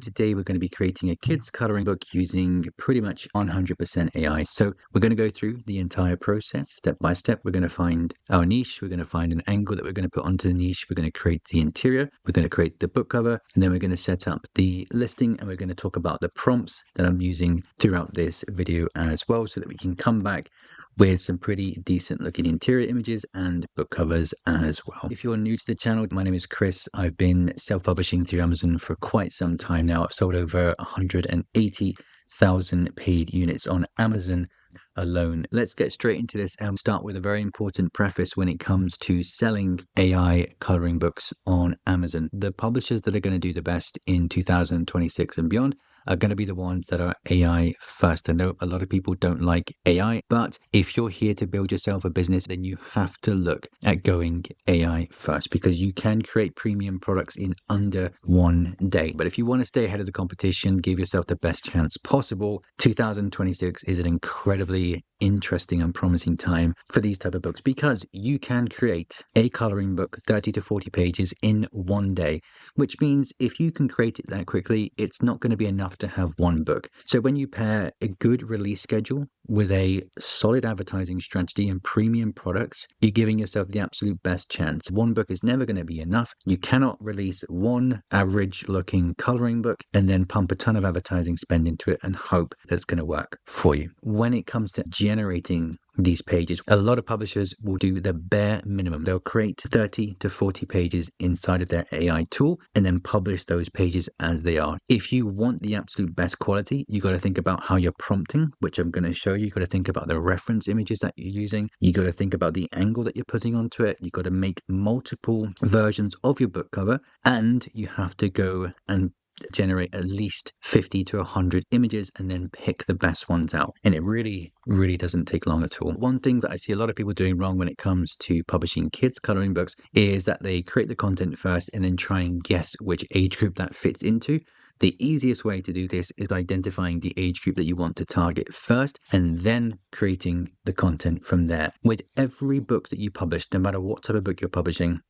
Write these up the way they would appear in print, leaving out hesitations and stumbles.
Today, we're going to be creating a kids coloring book using pretty much 100% AI. So we're going to go through the entire process step by step. We're going to find our niche. We're going to find an angle that we're going to put onto the niche. We're going to create the interior. We're going to create the book cover. And then we're going to set up the listing. And we're going to talk about the prompts that I'm using throughout this video as well, so that we can come back with some pretty decent looking interior images and book covers as well. If you're new to the channel, my name is Chris. I've been self-publishing through Amazon for quite some time now. I've sold over 180,000 paid units on Amazon alone. Let's get straight into this and start with a very important preface when it comes to selling AI coloring books on Amazon. The publishers that are going to do the best in 2026 and beyond are going to be the ones that are AI first. I know a lot of people don't like AI, but if you're here to build yourself a business, then you have to look at going AI first, because you can create premium products in under 1 day. But if you want to stay ahead of the competition, give yourself the best chance possible, 2026 is an incredibly interesting and promising time for these type of books, because you can create a coloring book 30 to 40 pages in 1 day, which means if you can create it that quickly, it's not going to be enough to have one book. So when you pair a good release schedule with a solid advertising strategy and premium products, you're giving yourself the absolute best chance. One book is never going to be enough. You cannot release one average looking coloring book and then pump a ton of advertising spend into it and hope that's going to work for you. When it comes to generating these pages, a lot of publishers will do the bare minimum. They'll create 30 to 40 pages inside of their AI tool and then publish those pages as they are. If you want the absolute best quality, you got to think about how you're prompting, which I'm going to show you. You got to think about the reference images that you're using. You got to think about the angle that you're putting onto it. You got to make multiple versions of your book cover, and you have to go and generate at least 50 to 100 images and then pick the best ones out. And it really doesn't take long at all. One thing that I see a lot of people doing wrong when it comes to publishing kids coloring books is that they create the content first and then try and guess which age group that fits into. The easiest way to do this is identifying the age group that you want to target first and then creating the content from there. With every book that you publish, no matter what type of book you're publishing,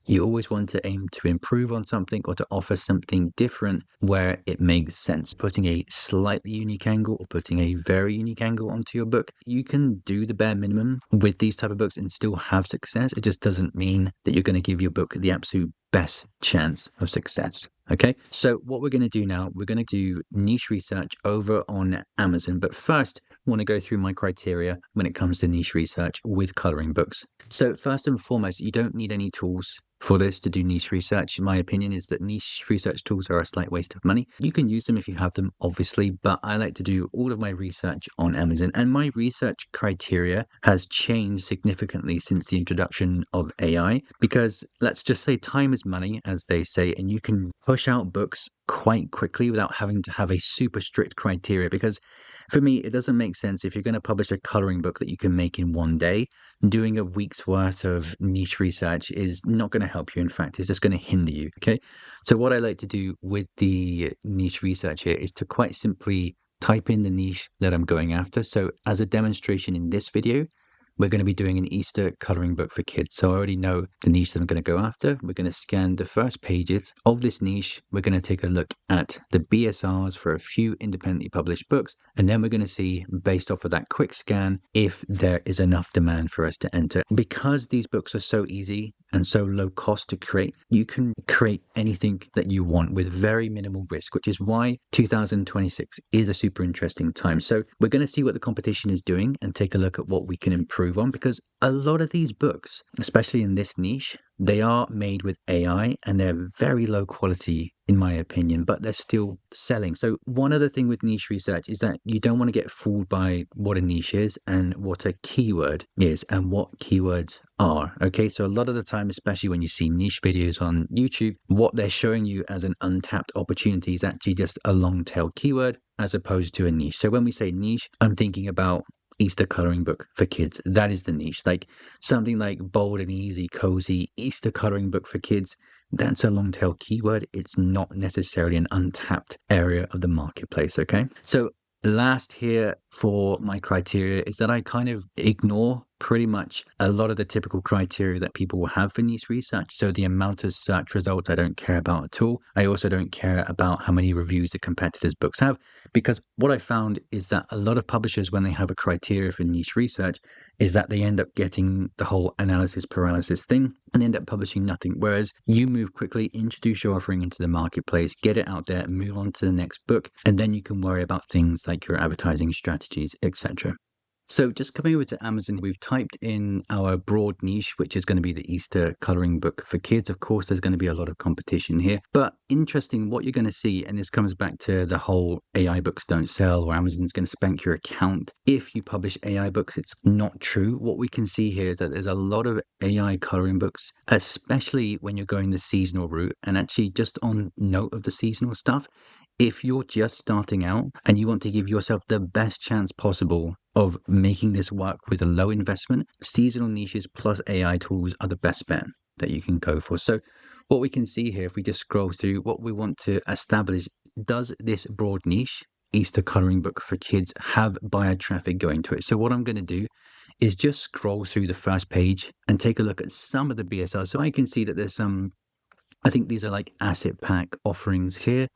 you always want to aim to improve on something or to offer something different where it makes sense. Putting a slightly unique angle or putting a very unique angle onto your book, you can do the bare minimum with these type of books and still have success. It just doesn't mean that you're going to give your book the absolute best chance of success. Okay, so what we're going to do now, we're going to do niche research over on Amazon. But first, I want to go through my criteria when it comes to niche research with coloring books. So first and foremost, you don't need any tools for this to do niche research. My opinion is that niche research tools are a slight waste of money. You can use them if you have them, obviously, but I like to do all of my research on Amazon, and my research criteria has changed significantly since the introduction of AI, because let's just say time is money, as they say, and you can push out books quite quickly without having to have a super strict criteria. Because for me, it doesn't make sense if you're going to publish a coloring book that you can make in 1 day. Doing a week's worth of niche research is not going to help you. In fact, it's just going to hinder you. Okay. So what I like to do with the niche research here is to quite simply type in the niche that I'm going after. So as a demonstration in this video, we're going to be doing an Easter coloring book for kids. So I already know the niche that I'm going to go after. We're going to scan the first pages of this niche. We're going to take a look at the BSRs for a few independently published books. And then we're going to see, based off of that quick scan, if there is enough demand for us to enter. Because these books are so easy and so low cost to create, you can create anything that you want with very minimal risk, which is why 2026 is a super interesting time. So we're going to see what the competition is doing and take a look at what we can improve on, because a lot of these books, especially in this niche, they are made with AI and they're very low quality in my opinion, but they're still selling. So one other thing with niche research is that you don't want to get fooled by what a niche is and what a keyword is and what keywords are. Okay, so a lot of the time, especially when you see niche videos on YouTube, what they're showing you as an untapped opportunity is actually just a long tail keyword as opposed to a niche. So when we say niche, I'm thinking about Easter coloring book for kids. That is the niche. Like something like bold and easy, cozy Easter coloring book for kids. That's a long tail keyword. It's not necessarily an untapped area of the marketplace. Okay. So last here for my criteria is that I kind of ignore pretty much a lot of the typical criteria that people will have for niche research. So the amount of search results I don't care about at all. I also don't care about how many reviews the competitors' books have, because what I found is that a lot of publishers, when they have a criteria for niche research, is that they end up getting the whole analysis paralysis thing and end up publishing nothing. Whereas you move quickly, introduce your offering into the marketplace, get it out there, move on to the next book, and then you can worry about things like your advertising strategies, etc. So just coming over to Amazon, we've typed in our broad niche, which is going to be the Easter coloring book for kids. Of course, there's going to be a lot of competition here, but interesting what you're going to see. And this comes back to the whole AI books don't sell, or Amazon's going to spank your account if you publish AI books. It's not true. What we can see here is that there's a lot of AI coloring books, especially when you're going the seasonal route. And actually, just on note of the seasonal stuff, if you're just starting out and you want to give yourself the best chance possible of making this work with a low investment, seasonal niches plus AI tools are the best bet that you can go for. So what we can see here, if we just scroll through, what we want to establish, does this broad niche, Easter coloring book for kids, have buyer traffic going to it? So what I'm going to do is just scroll through the first page and take a look at some of the BSR. So I can see that there's some, I think these are like asset pack offerings here,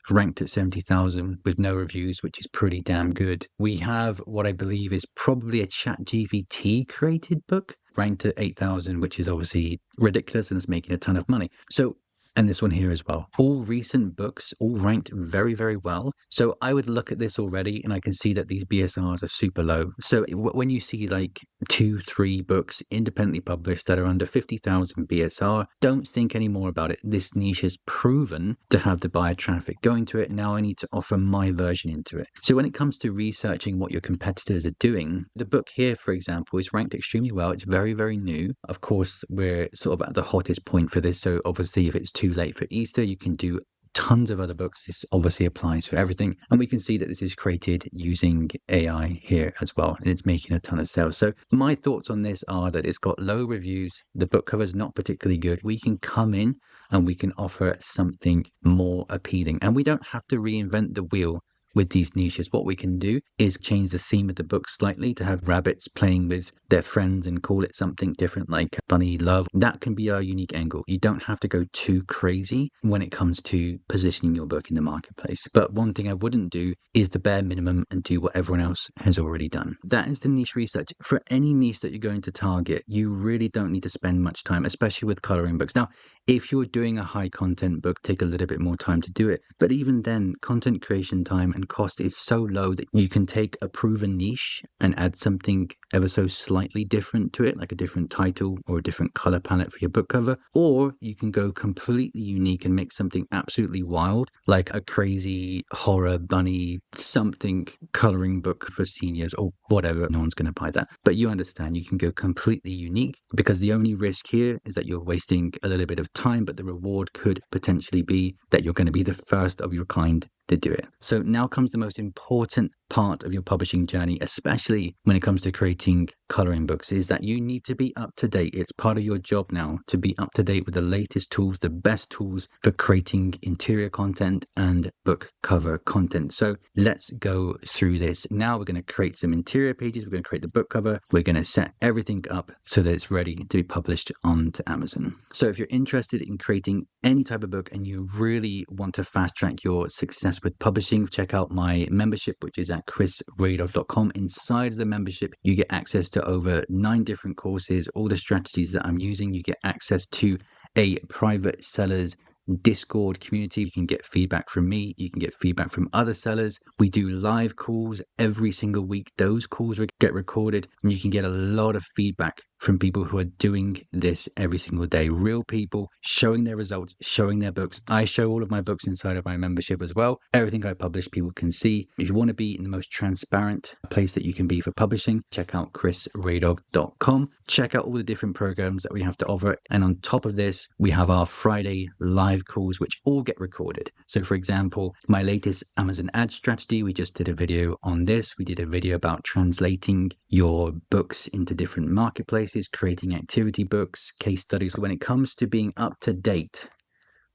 ranked at 70,000 with no reviews, which is pretty damn good. We have what I believe is probably a ChatGPT created book, ranked at 8,000, which is obviously ridiculous and is making a ton of money. So, and this one here as well. All recent books, all ranked very, very well. So I would look at this already and I can see that these BSRs are super low. So when you see like 2-3 books independently published that are under 50,000 BSR, don't think any more about it. This niche has proven to have the buyer traffic going to it. Now I need to offer my version into it. So when it comes to researching what your competitors are doing, the book here, for example, is ranked extremely well. It's very, very new. Of course, we're sort of at the hottest point for this. So obviously, if it's too late for Easter, you can do tons of other books. This obviously applies for everything. And we can see that this is created using AI here as well. And it's making a ton of sales. So my thoughts on this are that it's got low reviews. The book cover is not particularly good. We can come in and we can offer something more appealing. And we don't have to reinvent the wheel with these niches. What we can do is change the theme of the book slightly to have rabbits playing with their friends and call it something different like bunny love. That can be our unique angle. You don't have to go too crazy when it comes to positioning your book in the marketplace. But one thing I wouldn't do is the bare minimum and do what everyone else has already done. That is the niche research. For any niche that you're going to target, you really don't need to spend much time, especially with coloring books. Now, if you're doing a high content book, take a little bit more time to do it. But even then, content creation time and cost is so low that you can take a proven niche and add something ever so slightly different to it, like a different title or a different color palette for your book cover. Or you can go completely unique and make something absolutely wild, like a crazy horror bunny something coloring book for seniors or whatever. No one's going to buy that. But you understand, you can go completely unique, because the only risk here is that you're wasting a little bit of time, but the reward could potentially be that you're going to be the first of your kind to do it. So now comes the most important part of your publishing journey, especially when it comes to creating coloring books, is that you need to be up to date. It's part of your job now to be up to date with the latest tools, the best tools for creating interior content and book cover content. So let's go through this. Now we're going to create some interior pages. We're going to create the book cover. We're going to set everything up so that it's ready to be published onto Amazon. So if you're interested in creating any type of book and you really want to fast track your success with publishing, check out my membership, which is at chrisraydog.com. Inside of the membership, you get access to over 9 different courses, all the strategies that I'm using. You get access to a private sellers Discord community. You can get feedback from me. You can get feedback from other sellers. We do live calls every single week. Those calls get recorded, and you can get a lot of feedback from people who are doing this every single day. Real people showing their results, showing their books. I show all of my books inside of my membership as well. Everything I publish, people can see. If you want to be in the most transparent place that you can be for publishing, check out chrisraydog.com. Check out all the different programs that we have to offer. And on top of this, we have our Friday live calls, which all get recorded. So for example, my latest Amazon ad strategy, we just did a video on this. We did a video about translating your books into different marketplaces, creating activity books, case studies. When it comes to being up to date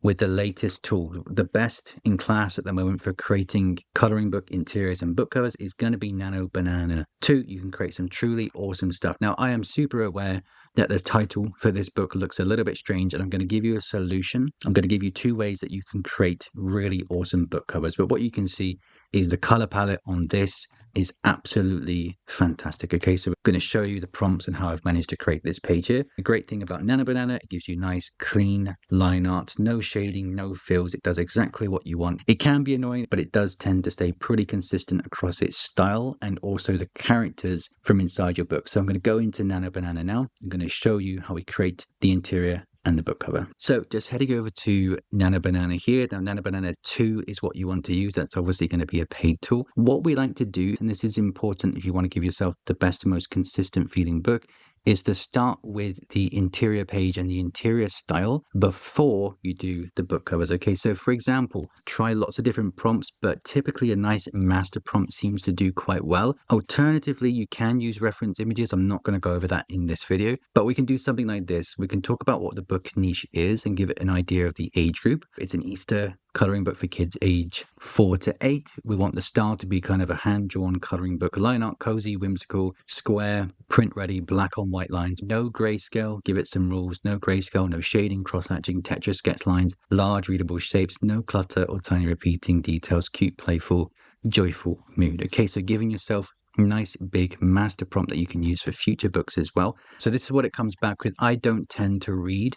with the latest tool. The best in class at the moment for creating coloring book interiors and book covers is going to be Nano Banana 2. You can create some truly awesome stuff. Now, I am super aware that the title for this book looks a little bit strange, and I'm going to give you a solution. I'm going to give you 2 ways that you can create really awesome book covers. But what you can see is the color palette on this is absolutely fantastic. Okay, so I'm going to show you the prompts and how I've managed to create this page here. The great thing about Nano Banana, it gives you nice, clean line art, no shading, no fills. It does exactly what you want. It can be annoying, but it does tend to stay pretty consistent across its style and also the characters from inside your book. So I'm going to go into Nano Banana now. I'm going to show you how we create the interior and the book cover. So just heading over to Nano Banana here. Now, Nano Banana 2 is what you want to use. That's obviously going to be a paid tool. What we like to do, and this is important if you want to give yourself the best and most consistent feeling book, is to start with the interior page and the interior style before you do the book covers. Okay, so for example, try lots of different prompts, but typically a nice master prompt seems to do quite well. Alternatively, you can use reference images. I'm not going to go over that in this video, but we can do something like this. We can talk about what the book niche is and give it an idea of the age group. It's an Easter coloring book for kids age 4 to 8. We want the style to be kind of a hand-drawn coloring book, line art, cozy, whimsical, square, print ready, black on white lines, no grayscale. Give it some rules: no grayscale, no shading, cross-hatching, Tetris sketch lines, large readable shapes, no clutter or tiny repeating details, cute, playful, joyful mood. Okay, so giving yourself a nice big master prompt that you can use for future books as well. So this is what it comes back with. I don't tend to read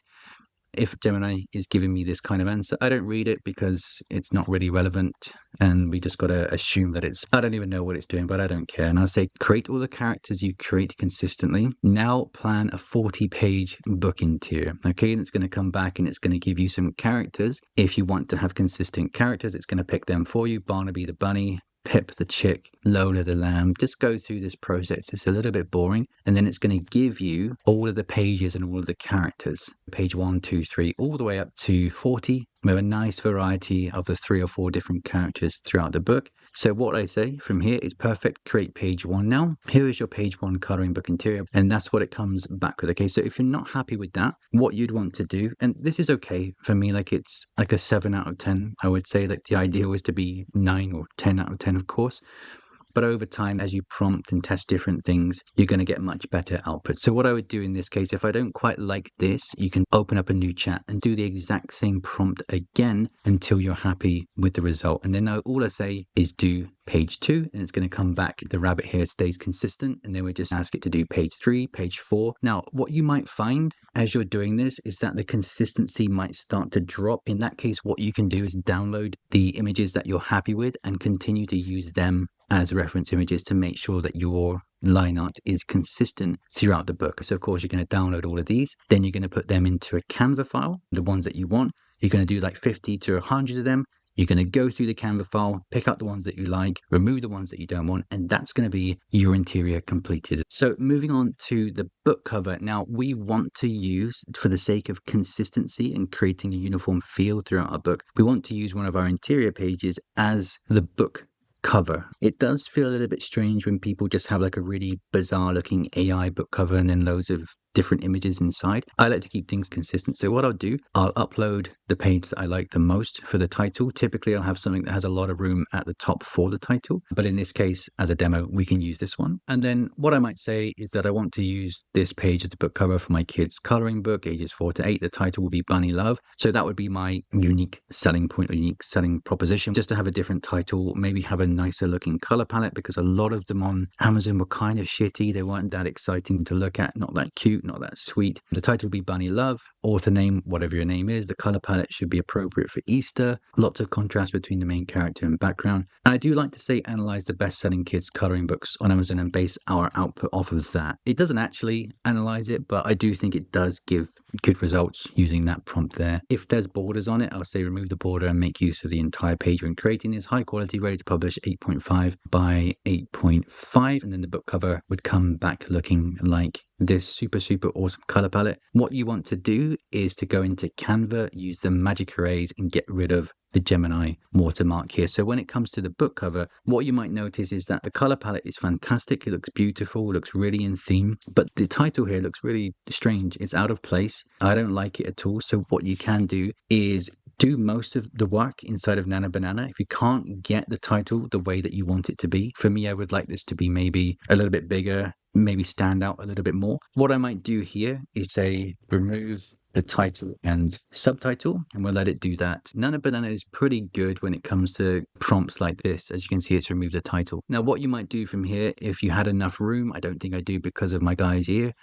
if Gemini is giving me this kind of answer. I don't read it because it's not really relevant, and we just got to assume that I don't even know what it's doing, but I don't care. And I say, create all the characters you create consistently. Now plan a 40-page book interior. Okay, and it's going to come back and it's going to give you some characters. If you want to have consistent characters, it's going to pick them for you. Barnaby the bunny, Pip the chick, Lola the lamb. Just go through this process. It's a little bit boring. And then it's going to give you all of the pages and all of the characters. Page 1, 2, 3, all the way up to 40. We have a nice variety of the 3 or 4 different characters throughout the book. So what I say from here is perfect. Create page 1 now. Here is your page 1 coloring book interior. And that's what it comes back with. Okay, so if you're not happy with that, what you'd want to do, and this is okay for me, like it's like a 7 out of 10. I would say that the ideal is to be 9 or 10 out of 10, of course. But over time, as you prompt and test different things, you're going to get much better output. So what I would do in this case, if I don't quite like this, you can open up a new chat and do the exact same prompt again until you're happy with the result. And then all I say is do page 2, and it's going to come back. The rabbit here stays consistent, and then we just ask it to do page 3, page 4. Now, what you might find as you're doing this is that the consistency might start to drop. In that case, what you can do is download the images that you're happy with and continue to use them as reference images to make sure that your line art is consistent throughout the book. So of course you're going to download all of these, then you're going to put them into a Canva file, the ones that you want. You're going to do like 50 to 100 of them. You're going to go through the Canva file, pick out the ones that you like, remove the ones that you don't want, and that's going to be your interior completed. So moving on to the book cover. Now, we want to use, for the sake of consistency and creating a uniform feel throughout our book, we want to use one of our interior pages as the book cover. It does feel a little bit strange when people just have like a really bizarre looking AI book cover and then loads of different images inside. I like to keep things consistent. So what I'll do, I'll upload the page that I like the most for the title. Typically, I'll have something that has a lot of room at the top for the title. But in this case, as a demo, we can use this one. And then what I might say is that I want to use this page as a book cover for my kids' coloring book, ages 4 to 8. The title will be Bunny Love. So that would be my unique selling point or unique selling proposition, just to have a different title, maybe have a nicer looking color palette, because a lot of them on Amazon were kind of shitty. They weren't that exciting to look at, not that cute, not that sweet. The title will be Bunny Love. Author name, whatever your name is. The color palette should be appropriate for Easter. Lots of contrast between the main character and background. And I do like to say analyze the best-selling kids coloring books on Amazon and base our output off of that. It doesn't actually analyze it, but I do think it does give good results using that prompt there. If there's borders on it, I'll say remove the border and make use of the entire page when creating this. High quality, ready to publish, 8.5 by 8.5. And then the book cover would come back looking like this super awesome color palette. What you want to do is to go into Canva, use the magic arrays, and get rid of the Gemini watermark here. So when it comes to the book cover, what you might notice is that the color palette is fantastic. It looks beautiful, it looks really in theme, but the title here looks really strange. It's out of place. I don't like it at all. So what you can do is do most of the work inside of Nana Banana. If you can't get the title the way that you want it to be, for me, I would like this to be maybe a little bit bigger, maybe stand out a little bit more. What I might do here is say remove the title and subtitle, and we'll let it do that. Nana Banana is pretty good when it comes to prompts like this. As you can see, it's removed the title. Now, what you might do from here, if you had enough room, I don't think I do because of my guy's ear,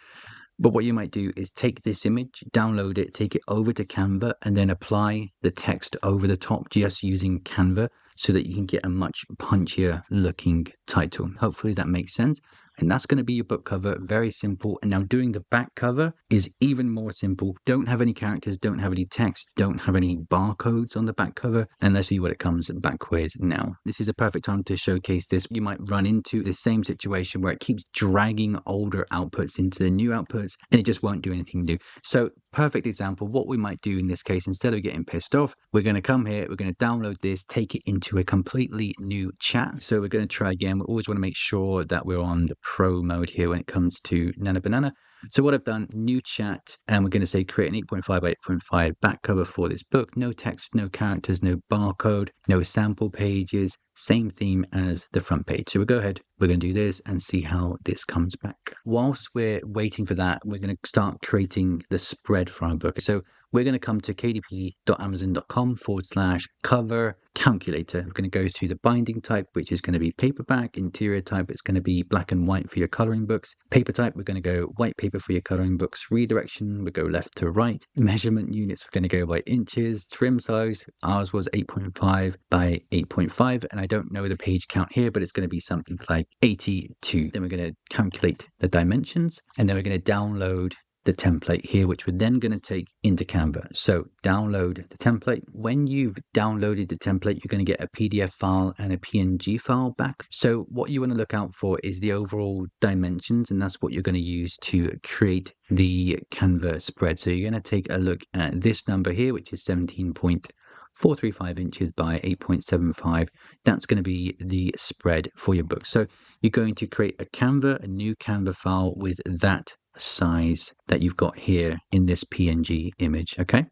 but what you might do is take this image, download it, take it over to Canva, and then apply the text over the top just using Canva so that you can get a much punchier looking title. Hopefully that makes sense. And that's going to be your book cover. Very simple. And now doing the back cover is even more simple. Don't have any characters, don't have any text, don't have any barcodes on the back cover. And let's see what it comes back with now. This is a perfect time to showcase this. You might run into the same situation where it keeps dragging older outputs into the new outputs and it just won't do anything new. So perfect example. What we might do in this case, instead of getting pissed off, we're going to come here, we're going to download this, take it into a completely new chat. So we're going to try again. We always want to make sure that we're on the pro mode here when it comes to Nana Banana. So what I've done, new chat, and we're going to say create an 8.5 by 8.5 back cover for this book. No text, no characters, no barcode, no sample pages, same theme as the front page. So we'll go ahead, we're going to do this and see how this comes back. Whilst we're waiting for that, we're going to start creating the spread for our book. So we're going to come to kdp.amazon.com/cover calculator. We're going to go to the binding type, which is going to be paperback. Interior type, it's going to be black and white for your coloring books. Paper type, we're going to go white paper for your coloring books. Redirection, we go left to right. Measurement units, we're going to go by inches. Trim size, ours was 8.5 by 8.5. And I don't know the page count here, but it's going to be something like 82. Then we're going to calculate the dimensions, and then we're going to download the template here, which we're then going to take into Canva. So download the template. When you've downloaded the template, you're going to get a PDF file and a PNG file back. So what you want to look out for is the overall dimensions, and that's what you're going to use to create the Canva spread. So you're going to take a look at this number here, which is 17.435 inches by 8.75. That's going to be the spread for your book. So you're going to create a new Canva file with that size that you've got here in this PNG image. Okay,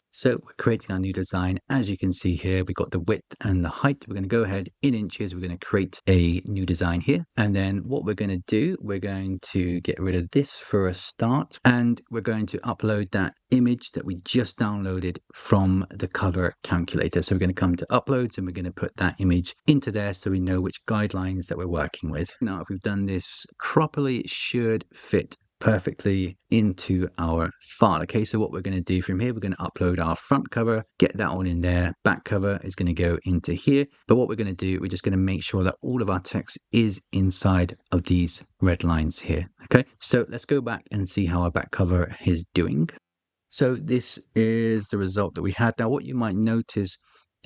so we're creating our new design. As you can see here, we've got the width and the height. We're going to go ahead in inches. We're going to create a new design here. And then what we're going to do, we're going to get rid of this for a start. And we're going to upload that image that we just downloaded from the cover calculator. So we're going to come to uploads and we're going to put that image into there so we know which guidelines that we're working with. Now, if we've done this properly, it should fit perfectly into our file. Okay, so what we're going to do from here, we're going to upload our front cover, get that one in there. Back cover is going to go into here. But what we're going to do, we're just going to make sure that all of our text is inside of these red lines here. Okay, so let's go back and see how our back cover is doing. So this is the result that we had. Now, what you might notice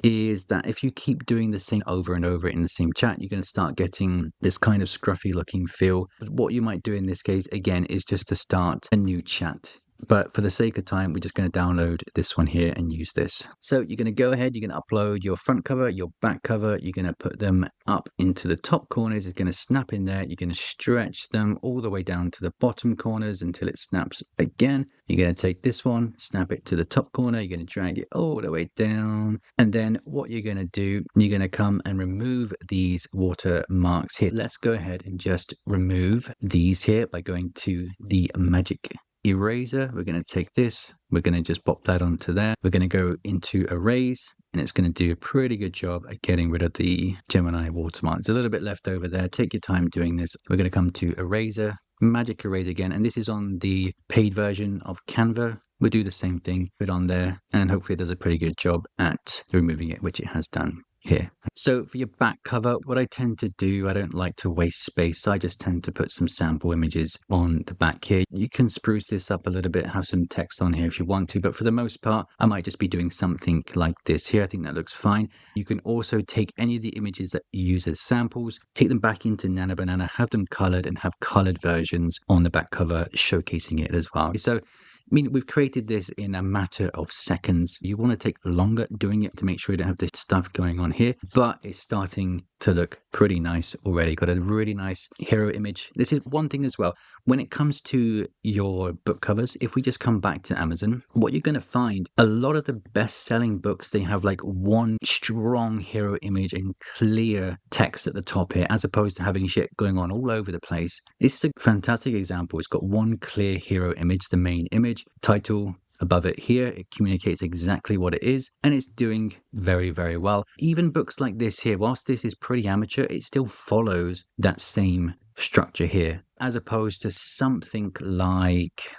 is that if you keep doing the same over and over in the same chat, you're going to start getting this kind of scruffy looking feel. But what you might do in this case, again, is just to start a new chat. But for the sake of time, we're just going to download this one here and use this. So you're going to go ahead, you're going to upload your front cover, your back cover. You're going to put them up into the top corners. It's going to snap in there. You're going to stretch them all the way down to the bottom corners until it snaps again. You're going to take this one, snap it to the top corner. You're going to drag it all the way down. And then what you're going to do, you're going to come and remove these watermarks here. Let's go ahead and just remove these here by going to the magic eraser. We're going to take this, we're going to just pop that onto there. We're going to go into erase, and it's going to do a pretty good job at getting rid of the Gemini watermark. There's a little bit left over there. Take your time doing this. We're going to come to eraser, magic eraser again, and this is on the paid version of Canva. We'll do the same thing, put on there, and hopefully it does a pretty good job at removing it, which it has done here. So for your back cover, what I tend to do, I don't like to waste space. So I just tend to put some sample images on the back here. You can spruce this up a little bit, have some text on here if you want to, but for the most part, I might just be doing something like this here. I think that looks fine. You can also take any of the images that you use as samples, take them back into Nana Banana, have them colored, and have colored versions on the back cover showcasing it as well. So I mean, we've created this in a matter of seconds. You want to take longer doing it to make sure you don't have this stuff going on here, but it's starting to look pretty nice already. Got a really nice hero image. This is one thing as well. When it comes to your book covers, if we just come back to Amazon, what you're going to find, a lot of the best-selling books, they have like one strong hero image and clear text at the top here, as opposed to having shit going on all over the place. This is a fantastic example. It's got one clear hero image, the main image, title above it here. It communicates exactly what it is, and it's doing very, very well. Even books like this here, whilst this is pretty amateur, it still follows that same structure here, as opposed to something like,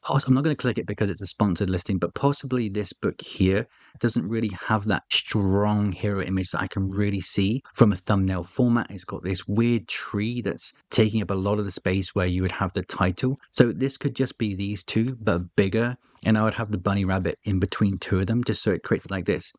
I'm not going to click it because it's a sponsored listing, but possibly this book here doesn't really have that strong hero image that I can really see from a thumbnail format. It's got this weird tree that's taking up a lot of the space where you would have the title. So this could just be these two, but bigger. And I would have the bunny rabbit in between two of them, just so it creates like this,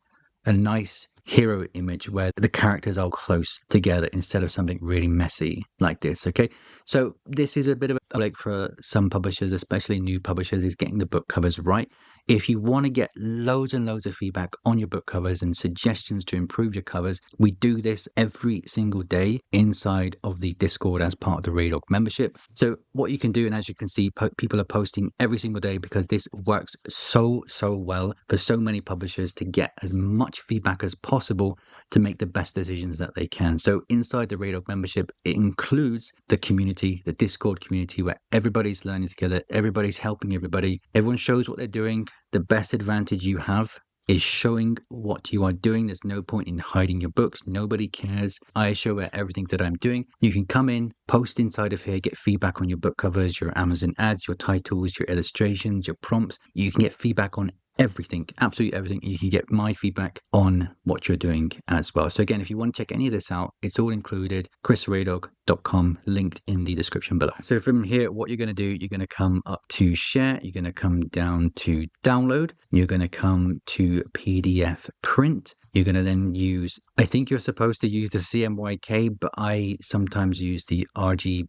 a nice hero image where the characters are close together instead of something really messy like this. Okay, so this is a bit of a like for some publishers, especially new publishers, is getting the book covers right. If you want to get loads and loads of feedback on your book covers and suggestions to improve your covers, we do this every single day inside of the Discord as part of the Raydog membership. So what you can do, and as you can see, people are posting every single day because this works so well for so many publishers to get as much feedback as possible to make the best decisions that they can. So inside the Raydog membership, it includes the community, the Discord community, where everybody's learning together, everybody's helping everybody, everyone shows what they're doing. The best advantage you have is showing what you are doing. There's no point in hiding your books. Nobody cares. I show everything that I'm doing. You can come in, post inside of here, get feedback on your book covers, your Amazon ads, your titles, your illustrations, your prompts. You can get feedback on everything, absolutely everything. You can get my feedback on what you're doing as well. So again, if you want to check any of this out, it's all included, chrisraydog.com, linked in the description below. So from here, what you're going to do, you're going to come up to share, you're going to come down to download, you're going to come to PDF print. You're going to then use, I think you're supposed to use the CMYK, but I sometimes use the RGB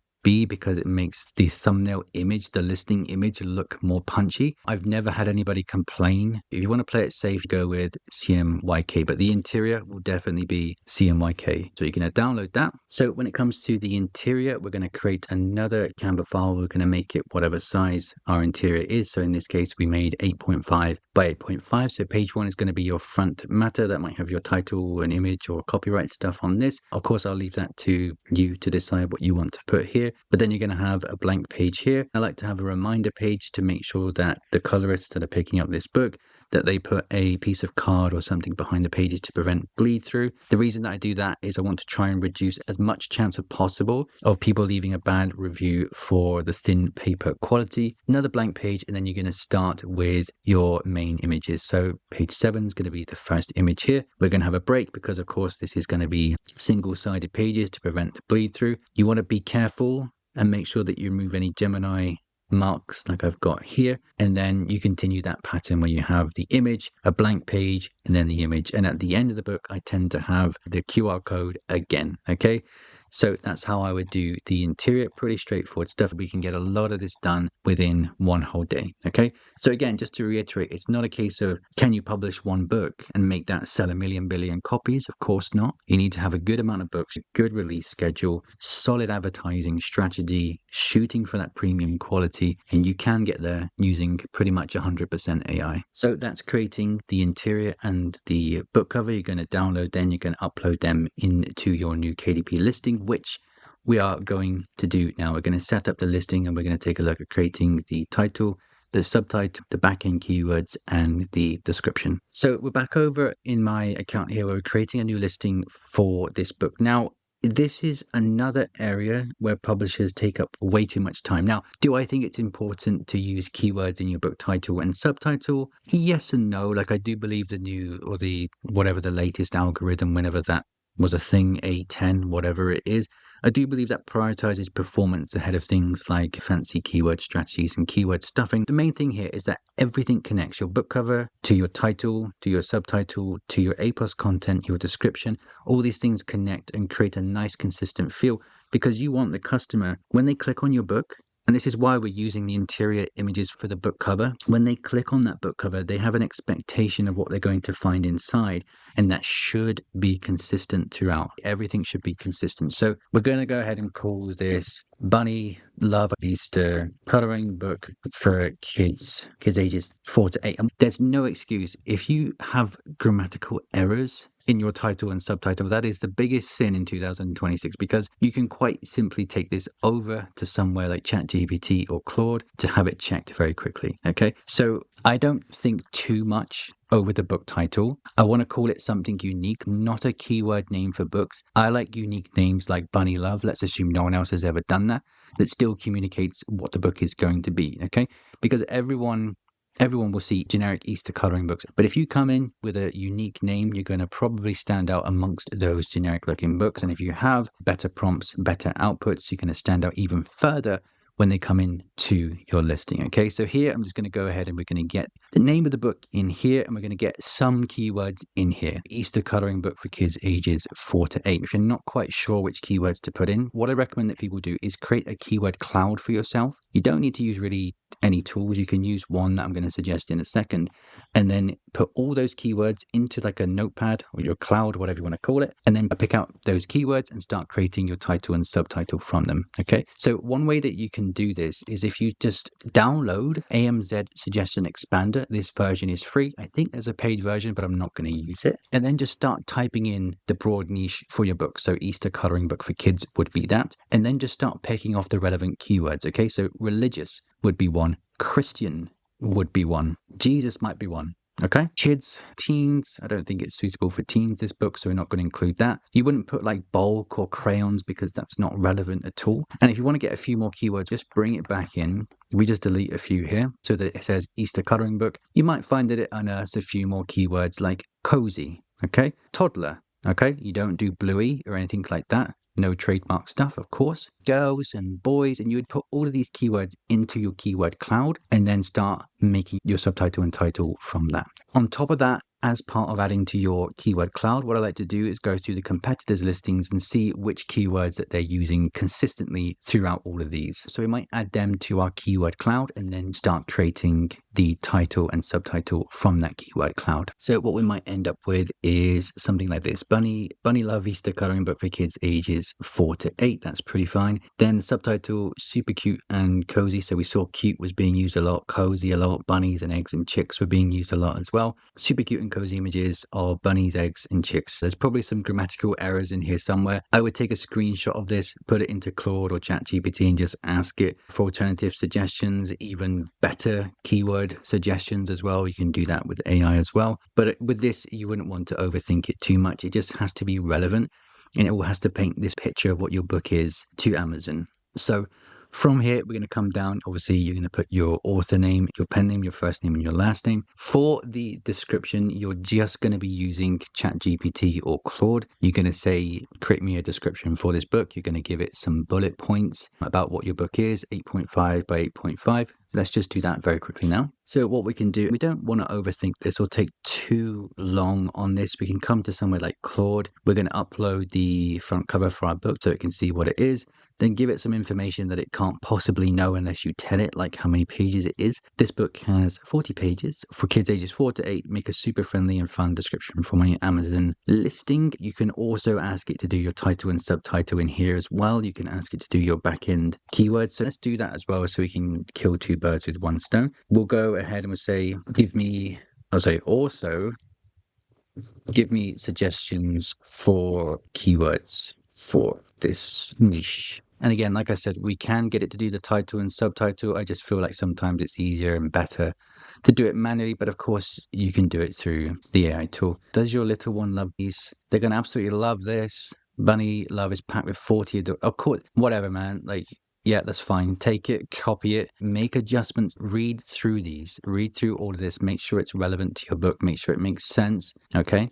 because it makes the thumbnail image, the listing image, look more punchy. I've never had anybody complain. If you want to play it safe, go with CMYK, but the interior will definitely be CMYK. So you're going to download that. So when it comes to the interior, we're going to create another Canva file. We're going to make it whatever size our interior is. So in this case, we made 8.5 by 8.5. So page one is going to be your front matter. That might have your title, an image, or copyright stuff on this. Of course, I'll leave that to you to decide what you want to put here. But then you're going to have a blank page here. I like to have a reminder page to make sure that the colorists that are picking up this book, that they put a piece of card or something behind the pages to prevent bleed through. The reason that I do that is I want to try and reduce as much chance as possible of people leaving a bad review for the thin paper quality. Another blank page, and then you're going to start with your main images. So page 7 is going to be the first image here. We're going to have a break because, of course, this is going to be single-sided pages to prevent bleed through. You want to be careful and make sure that you remove any Gemini marks like I've got here, and then you continue that pattern where you have the image, a blank page, and then the image. And at the end of the book, I tend to have the QR code again. Okay, so that's how I would do the interior. Pretty straightforward stuff. We can get a lot of this done within one whole day. Okay, so again, just to reiterate, it's not a case of can you publish one book and make that sell 1 million billion copies? Of course not. You need to have a good amount of books, a good release schedule, solid advertising strategy, shooting for that premium quality, and you can get there using pretty much 100% AI. So that's creating the interior and the book cover. You're going to download, then you're going to upload them into your new KDP listing, which we are going to do now. We're going to set up the listing, and we're going to take a look at creating the title, the subtitle, the backend keywords, and the description. So we're back over in my account here where we're creating a new listing for this book. Now, this is another area where publishers take up way too much time. Now, do I think it's important to use keywords in your book title and subtitle? Yes and no. Like, I do believe the new, or the whatever the latest algorithm, whenever that was a thing, A10, whatever it is, I do believe that prioritizes performance ahead of things like fancy keyword strategies and keyword stuffing. The main thing here is that everything connects: your book cover to your title, to your subtitle, to your A+ content, your description. All these things connect and create a nice consistent feel, because you want the customer, when they click on your book And this is why we're using the interior images for the book cover. When they click on that book cover, they have an expectation of what they're going to find inside, and that should be consistent throughout. Everything should be consistent. So we're going to go ahead and call this Bunny Love Easter coloring book for kids ages 4 to 8. And there's no excuse. If you have grammatical errors in your title and subtitle, that is the biggest sin in 2026, because you can quite simply take this over to somewhere like ChatGPT or Claude to have it checked very quickly. Okay, so I don't think too much over the book title. I want to call it something unique, not a keyword name for books. I like unique names like Bunny Love. Let's assume no one else has ever done that still communicates what the book is going to be. Okay, because everyone will see generic Easter coloring books. But if you come in with a unique name, you're going to probably stand out amongst those generic looking books. And if you have better prompts, better outputs, you're going to stand out even further when they come in to your listing. Okay, so here I'm just going to go ahead and we're going to get the name of the book in here, and we're going to get some keywords in here. Easter coloring book for kids ages 4 to 8. If you're not quite sure which keywords to put in, what I recommend that people do is create a keyword cloud for yourself. You don't need to use really any tools. You can use one that I'm going to suggest in a second, and then put all those keywords into like a notepad or your cloud, whatever you want to call it, and then pick out those keywords and start creating your title and subtitle from them. Okay, so one way that you can do this is if you just download AMZ Suggestion Expander. This version is free. I think there's a paid version, but I'm not going to use it. And then just start typing in the broad niche for your book. So Easter coloring book for kids would be that. And then just start picking off the relevant keywords. Okay, so religious would be one. Christian would be one. Jesus might be one. Okay, kids, teens, I don't think it's suitable for teens, this book, so we're not going to include that. You wouldn't put like bulk or crayons because that's not relevant at all. And if you want to get a few more keywords, just bring it back in. We just delete a few here so that it says Easter coloring book. You might find that it unearths a few more keywords like cozy, okay, toddler, okay, you don't do bluey or anything like that. No trademark stuff, of course. Girls and boys, and you would put all of these keywords into your keyword cloud and then start making your subtitle and title from that. On top of that, as part of adding to your keyword cloud, what I like to do is go through the competitors' listings and see which keywords that they're using consistently throughout all of these. So we might add them to our keyword cloud and then start creating the title and subtitle from that keyword cloud. So what we might end up with is something like this. Bunny Love Easter coloring book for kids ages 4 to 8. That's pretty fine. Then the subtitle, super cute and cozy. So we saw cute was being used a lot, cozy a lot, bunnies and eggs and chicks were being used a lot as well. Super cute and cozy images of bunnies, eggs and chicks. There's probably some grammatical errors in here somewhere. I would take a screenshot of this, put it into Claude or ChatGPT and just ask it for alternative suggestions, even better keyword suggestions as well. You can do that with AI as well. But with this, you wouldn't want to overthink it too much. It just has to be relevant, and it all has to paint this picture of what your book is to Amazon. So from here, we're going to come down. Obviously, you're going to put your author name, your pen name, your first name, and your last name. For the description, you're just going to be using ChatGPT or Claude. You're going to say, create me a description for this book. You're going to give it some bullet points about what your book is, 8.5 by 8.5. Let's just do that very quickly now. So what we can do, we don't want to overthink this or take too long on this. We can come to somewhere like Claude. We're going to upload the front cover for our book so it can see what it is. Then give it some information that it can't possibly know unless you tell it, like how many pages it is. This book has 40 pages for kids ages 4 to 8. Make a super friendly and fun description for my Amazon listing. You can also ask it to do your title and subtitle in here as well. You can ask it to do your back-end keywords. So let's do that as well so we can kill two birds with one stone. We'll go ahead and we'll say, also give me suggestions for keywords for this niche. And again, like I said, we can get it to do the title and subtitle. I just feel like sometimes it's easier and better to do it manually. But of course, you can do it through the AI tool. Does your little one love these? They're going to absolutely love this. Bunny Love is packed with 40. Of course, whatever, man. Like, yeah, that's fine. Take it, copy it, make adjustments, read through these, read through all of this, make sure it's relevant to your book, make sure it makes sense. Okay.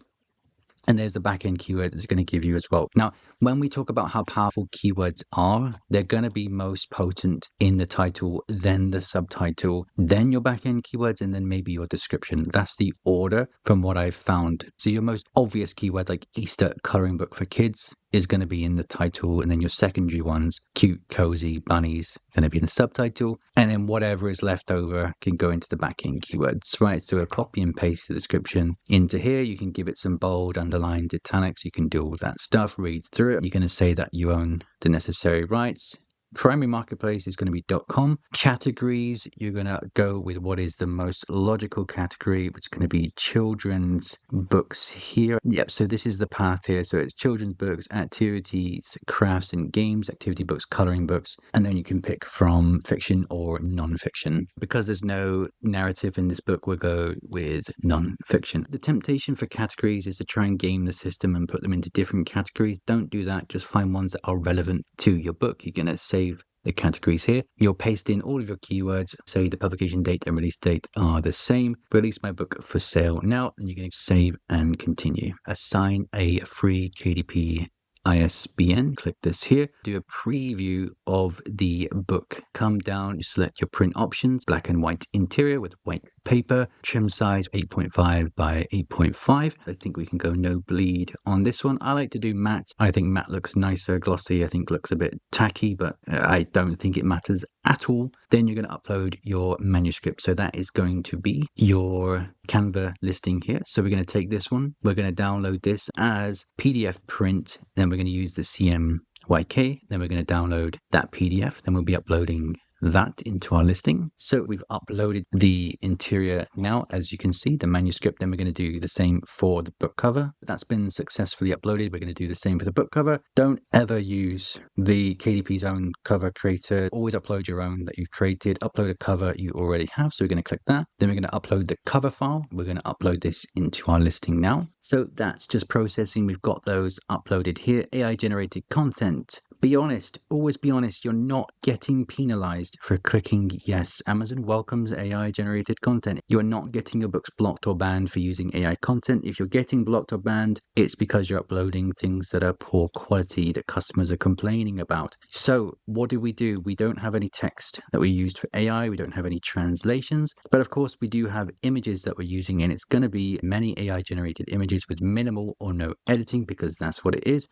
And there's the back-end keyword it's going to give you as well. Now, when we talk about how powerful keywords are, they're going to be most potent in the title, then the subtitle, then your back-end keywords, and then maybe your description. That's the order from what I've found. So your most obvious keywords like Easter coloring book for kids is going to be in the title, and then your secondary ones, cute, cozy, bunnies, going to be in the subtitle, and then whatever is left over can go into the backing keywords, right? So a copy and paste the description into here. You can give it some bold, underlined, italics. You can do all that stuff, read through it. You're going to say that you own the necessary rights. Primary marketplace is going to be .com. Categories, you're going to go with what is the most logical category, which is going to be children's books here. Yep, so this is the path here. So it's children's books, activities, crafts and games, activity books, coloring books, and then you can pick from fiction or non-fiction. Because there's no narrative in this book, we'll go with non-fiction. The temptation for categories is to try and game the system and put them into different categories. Don't do that. Just find ones that are relevant to your book. You're going to save the categories here. You'll paste in all of your keywords. Say the publication date and release date are the same. Release my book for sale now, and you're going to save and continue. Assign a free KDP ISBN. Click this here. Do a preview of the book. Come down, select your print options, black and white interior with white paper, trim size 8.5 by 8.5. I think we can go no bleed on this one. I like to do matte. I think matte looks nicer. Glossy I think looks a bit tacky, but I don't think it matters at all. Then you're going to upload your manuscript. So that is going to be your Canva listing here. So we're going to take this one. We're going to download this as PDF print. Then we're going to use the CMYK. Then we're going to download that PDF. Then we'll be uploading that into our listing. So we've uploaded the interior now, as you can see, the manuscript. Then we're going to do the same for the book cover. That's been successfully uploaded. We're going to do the same for the book cover. Don't ever use the KDP's own cover creator. Always upload your own that you've created. Upload a cover you already have. So we're going to click that. Then we're going to upload the cover file. We're going to upload this into our listing now. So that's just processing. We've got those uploaded here. AI generated content. Be honest, always be honest. You're not getting penalized for clicking yes. Amazon welcomes AI generated content. You're not getting your books blocked or banned for using AI content. If you're getting blocked or banned, it's because you're uploading things that are poor quality that customers are complaining about. So what do? We don't have any text that we used for AI. We don't have any translations, but of course we do have images that we're using, and it's going to be many AI generated images with minimal or no editing, because that's what it is.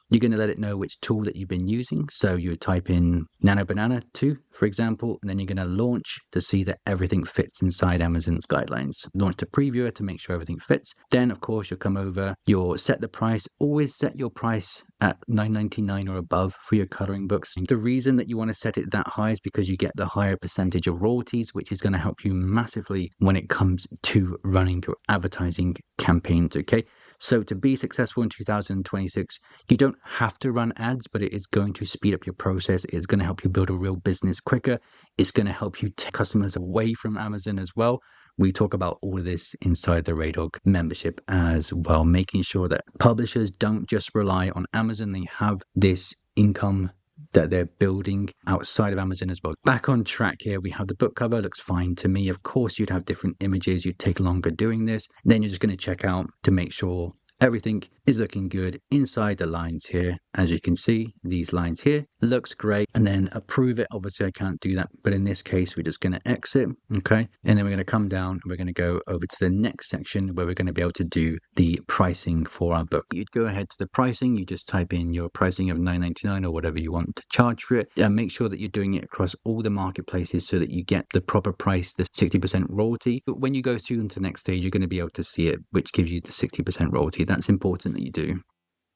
You're going to let it know which tool that you've been using. So you type in Nano Banana 2, for example, and then you're going to launch to see that everything fits inside Amazon's guidelines. Launch the previewer to make sure everything fits. Then, of course, you'll come over, you'll set the price. Always set your price at $9.99 or above for your coloring books. The reason that you want to set it that high is because you get the higher percentage of royalties, which is going to help you massively when it comes to running your advertising campaigns, okay? So to be successful in 2026, you don't have to run ads, but it is going to speed up your process. It's going to help you build a real business quicker. It's going to help you take customers away from Amazon as well. We talk about all of this inside the Raydog membership as well, making sure that publishers don't just rely on Amazon. They have this income that they're building outside of Amazon as well. Back on track here, we have the book cover. Looks fine to me. Of course, you'd have different images. You'd take longer doing this. Then you're just going to check out to make sure everything is looking good inside the lines here. As you can see, these lines here looks great, and then approve it. Obviously I can't do that, but in this case we're just going to exit, okay? And then we're going to come down and we're going to go over to the next section where we're going to be able to do the pricing for our book. You'd go ahead to the pricing. You just type in your pricing of $9.99 or whatever you want to charge for it, and make sure that you're doing it across all the marketplaces so that you get the proper price, the 60% royalty. But when you go through into the next stage, you're going to be able to see it, which gives you the 60% royalty. That's important that you do.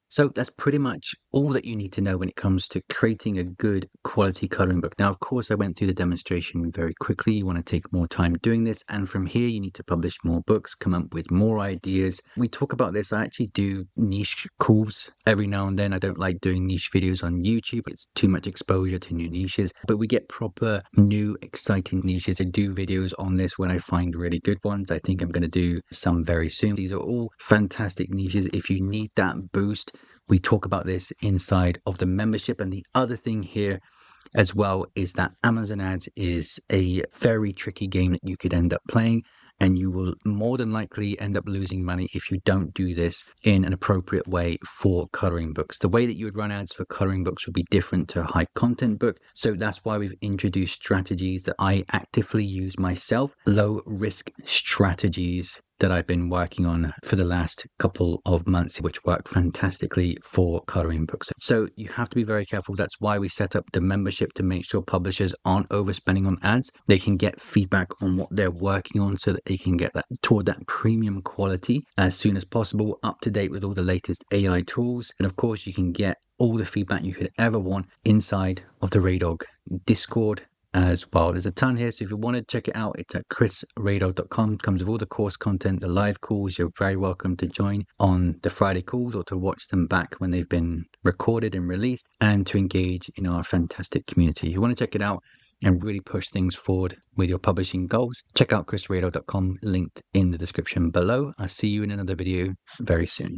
So that's pretty much all that you need to know when it comes to creating a good quality coloring book. Now, of course, I went through the demonstration very quickly. You want to take more time doing this. And from here, you need to publish more books, come up with more ideas. We talk about this. I actually do niche calls every now and then. I don't like doing niche videos on YouTube. It's too much exposure to new niches. But we get proper, new, exciting niches. I do videos on this when I find really good ones. I think I'm going to do some very soon. These are all fantastic niches. If you need that boost, we talk about this inside of the membership. And the other thing here as well is that Amazon ads is a very tricky game that you could end up playing, and you will more than likely end up losing money if you don't do this in an appropriate way for coloring books. The way that you would run ads for coloring books would be different to a high content book. So that's why we've introduced strategies that I actively use myself, low risk strategies that I've been working on for the last couple of months, which work fantastically for coloring books. So you have to be very careful. That's why we set up the membership, to make sure publishers aren't overspending on ads. They can get feedback on what they're working on so that they can get that toward that premium quality as soon as possible, up to date with all the latest AI tools. And of course, you can get all the feedback you could ever want inside of the Raydog Discord as well. There's a ton here, so if you want to check it out, it's at chrisraydog.com. It comes with all the course content, the live calls. You're very welcome to join on the Friday calls or to watch them back when they've been recorded and released, and to engage in our fantastic community. If you want to check it out and really push things forward with your publishing goals, check out chrisraydog.com, linked in the description below. I'll see you in another video very soon.